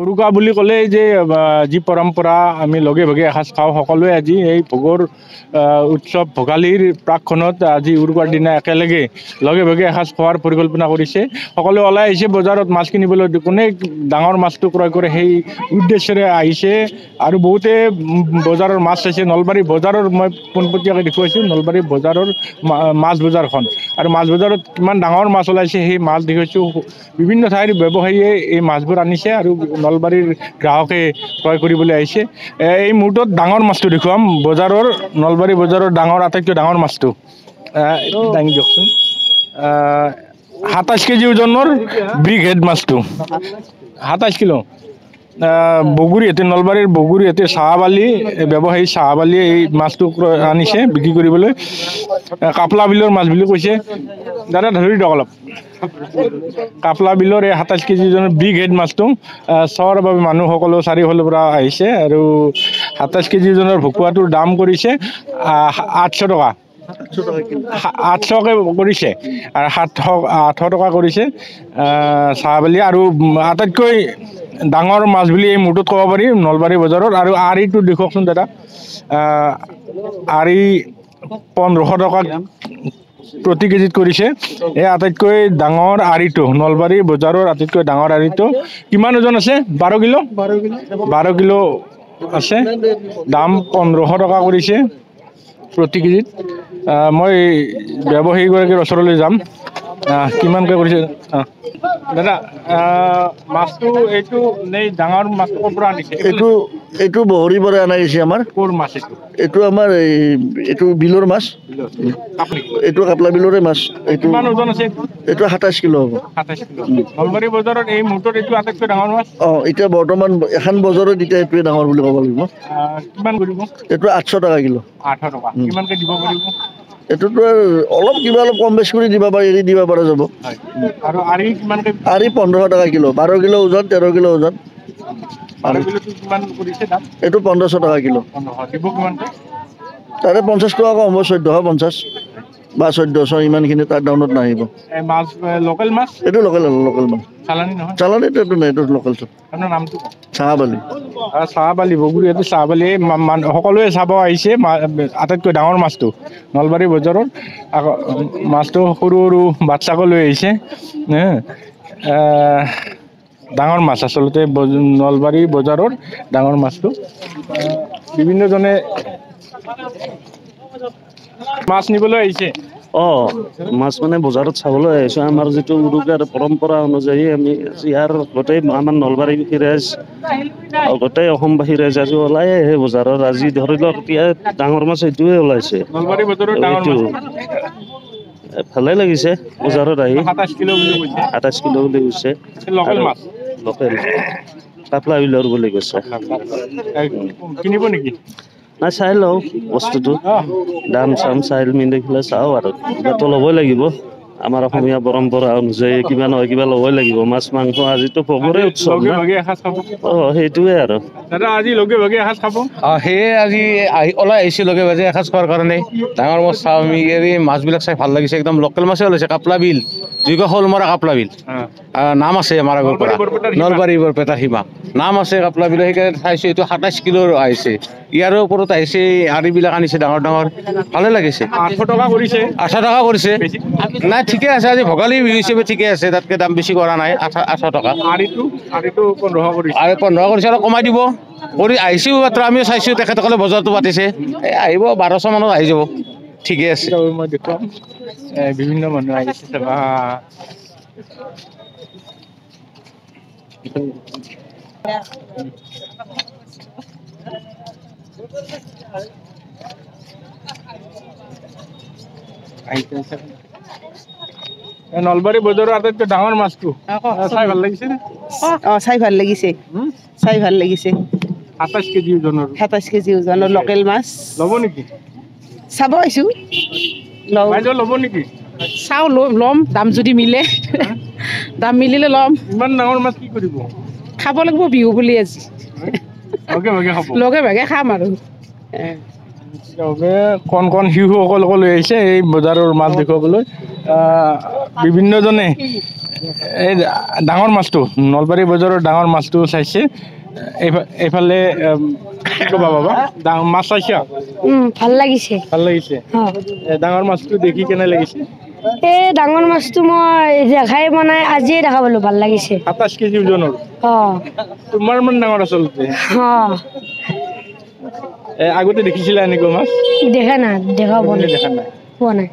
উৰুকা বুলি ক'লে যে যি পৰম্পৰা আমি লগে ভাগে এসাঁজ খাওঁ সকলোৱে আজি এই ভোগৰ উৎসৱ ভোগালীৰ প্ৰাকখনত আজি উৰুকাৰ দিনা একেলগে লগে ভাগে এসাঁজ খোৱাৰ পৰিকল্পনা কৰিছে সকলোৱে ওলাই আহিছে বজাৰত মাছ কিনিবলৈ কোনে ডাঙৰ মাছটো ক্ৰয় কৰে সেই উদ্দেশ্যেৰে আহিছে আৰু বহুতে বজাৰৰ মাছ চাইছে নলবাৰী বজাৰৰ মই পোনপটীয়াকৈ দেখুৱাইছোঁ নলবাৰী বজাৰৰ মাছ বজাৰখন আৰু মাছ বজাৰত কিমান ডাঙৰ মাছ ওলাইছে সেই মাছ দেখুৱাইছোঁ বিভিন্ন ঠাইৰ ব্যৱসায়ীয়ে এই মাছবোৰ আনিছে আৰু নলবাৰীৰ গ্ৰাহকে ক্ৰয় কৰিবলৈ আহিছে এই মুহূৰ্তত ডাঙৰ মাছটো দেখুৱাম বজাৰৰ নলবাৰী বজাৰৰ আটাইতকৈ ডাঙৰ মাছটো দাঙি দিয়কচোন 27 কেজি ওজনৰ বিগ হেড মাছটো 27 কিলো বগুড়িয়াতে নলবাৰীৰ বগুড়িয়াতে চাহাবালি ব্যৱসায়ী চাহাবালিয়ে এই মাছটো আনিছে বিক্ৰী কৰিবলৈ কাপলা বিলৰ মাছ বুলি কৈছে দাদা ধৰি দিয়ক অলপ কাপলা বিলৰ এই 27 কেজি ওজনৰ বিগ হেড মাছটো চহৰৰ বাবে মানুহসকলো চাৰিওফালৰ পৰা আহিছে আৰু 27 কেজি ওজনৰ ভকুৱাটোৰ দাম কৰিছে 800 টকা 800কে কৰিছে আৰু 800 টকা কৰিছে চাহাবালি আৰু আটাইতকৈ ডাঙৰ মাছ বুলি এই মুহূৰ্তত ক'ব পাৰি নলবাৰী বজাৰত আৰু আৰিটো দেখুৱাওকচোন দাদা আৰি 1500 টকা প্ৰতি কেজিত কৰিছে এই আটাইতকৈ ডাঙৰ আৰিটো নলবাৰী বজাৰৰ আটাইতকৈ ডাঙৰ আৰিটো কিমান ওজন আছে 12 কিলো 12 কিলো আছে দাম 1500 টকা কৰিছে প্ৰতি কেজিত মই ব্যৱসায়ীগৰাকীৰ ওচৰলৈ যাম কিমানকৈ কৰিছে দাদা মাছটো এইটো নেই ডাঙৰ মাছটো ক'ৰ পৰা আনিছে এইটো বহৰি পৰা আনা গৈছে আমাৰ ক'ৰ মাছ এইটো আমাৰ এইটো বিলৰ মাছ এইটো কাপলা বিলৰে মাছ এইটো কিমান ওজন আছে এইটো 27 কিলো হ'ব 27 কিলো নলবাৰী বজাৰত এই মুহূৰ্তত এইটো আটাইতকৈ ডাঙৰ মাছ এতিয়া বৰ্তমান এখন বজাৰত এতিয়া এইটোৱে ডাঙৰ বুলি ক'ব লাগিব কিমান কৰিব এইটো 800 টকা কিলো 800 টকা কিমানকৈ দিব পাৰিব এইটোতো অলপ কিবা অলপ কম বেছি কৰি দিবা পাৰি এৰি দিব পৰা যাব আৰু আৰি কিমানকৈ আৰি 1500 টকা কিলো 12 কিলো ওজন 13 কিলো ওজন 12 কিলোটো কিমান কৰিছে দাম এইটো 1500 টকা কিলো দিব কিমানকৈ তাৰে 50 টকা কম হ'ব 1450 বা 1400 ইমানখিনি তাৰ ডাউনত নাহিব মাছ লোকেল মাছ এইটো লোকেল মাছ চালানী নহয় চালানীটো এইটো নাই এইটো লোকেল চব আপোনাৰ নামটো চাহাবালি চাহাবালি বগুড়িয়াতে চাহাবালি সকলোৱে চাব আহিছে আটাইতকৈ ডাঙৰ মাছটো নলবাৰী বজাৰত মাছটো সৰু সৰু বাচ্চাকো লৈ আহিছে ডাঙৰ মাছ আচলতে নলবাৰী বজাৰৰ ডাঙৰ মাছটো বিভিন্নজনে মাছ নিবলৈ আহিছে মাছ মানে বজাৰত চাবলৈ আহিছোঁ আমাৰ যিটো উৰুকাৰ পৰম্পৰা অনুযায়ী আমি ইয়াৰ গোটেই আমাৰ নলবাৰীবাসী ৰাইজ গোটেই অসমবাসী ৰাইজ আজি ওলাই আহে বজাৰত আজি ধৰি লওক এতিয়া ডাঙৰ মাছ এইটোৱে ওলাইছে নলবাৰী বজাৰত ডাঙৰ মাছ ভালে লাগিছে বজাৰত আহি 27 কিলো বুলি কৈছে 28 কিলো বুলি কৈছে লোকেল মাছ লোকেল কাপলা বিলৰ বুলি কৈছে কিনিব নেকি নাই চাই লওঁ বস্তুটো দাম চাম চাই মিলি পেলাই চাওঁ আৰু কিবাটো ল'বই লাগিব আমাৰ অসমীয়া পৰম্পৰা অনুযায়ী কিবা নহয় কিবা ল'বই লাগিব মাছ মাংস আজিতো ভোগৰে উৎসৱ না সেইটোৱে আৰু দাদা আজি লগে ভাগে এসাঁজ খাব সেয়ে আজি ওলাই আহিছোঁ লগে ভাগে এসাঁজ খোৱাৰ কাৰণে ডাঙৰ মাছ চাওঁ আমি মাছবিলাক চাই ভাল লাগিছে একদম লোকেল মাছে ওলাইছে কাপলা বিল যিকৈ শ'লমৰা কাপলা বিল নাম আছে আমাৰ আগৰ পৰা নলবাৰী বৰপেটাৰ সীমা নাম আছে কাপলা বিল সেইকাৰণে চাইছোঁ এইটো 27 কিলোৰ আহিছে ইয়াৰো ওপৰত আহিছে আৰিবিলাক আনিছে ডাঙৰ ডাঙৰ ভালে লাগিছে 800 টকা কৰিছে 800 টকা কৰিছে নাই ঠিকে আছে আজি ভোগালী বিহু হিচাপে ঠিকে আছে তাতকৈ দাম বেছি কৰা নাই 800 টকা আৰিটো 1500 কৰিছে আৰু 15 কৰিছে অলপ কমাই দিব কৰি আহিছোঁ মাত্ৰ আমিও চাইছোঁ তেখেতসকলে বজাৰটো পাতিছে আহিব 1200 মানত আহি যাব ঠিকে আছে মই দেখুৱাম বিভিন্ন মানুহ আহিছে নলবাৰী বজাৰৰ আটাইতকৈ ডাঙৰ মাছটো চাই ভাল লাগিছে চাই ভাল লাগিছে 27 কেজি ওজনৰ 27 কেজি ওজনৰ লোকেল মাছ ল'ব নেকি চাব আহিছোঁ ল'ব নেকি চাওঁ ল'ম দাম যদি মিলে দাম মিলিলে ল'ম ইমান ডাঙৰ মাছ কি কৰিব খাব লাগিব বিহু বুলি আজি লগে ভাগে খাম আৰু কণ কণ শিশুসকলক লৈ আহিছে এই বজাৰৰ মাছ দেখুৱাবলৈ বিভিন্নজনে এই ডাঙৰ মাছটো নলবাৰী বজাৰৰ ডাঙৰ মাছটো চাইছে এইফালে কি ক'বা বাবা মাছ চাইছা ভাল লাগিছে ভাল লাগিছে ডাঙৰ মাছটো দেখি কেনে লাগিছে এই ডাঙৰ মাছটো মই দেখাই বনাই আজিয়ে দেখা পালো ভাল লাগিছে 27 কেজি ওজনৰ তোমাৰ মান ডাঙৰ আচলতে আগতে দেখিছিলা এনেকুৱা মাছ দেখা নাই দেখা দেখা নাই পোৱা নাই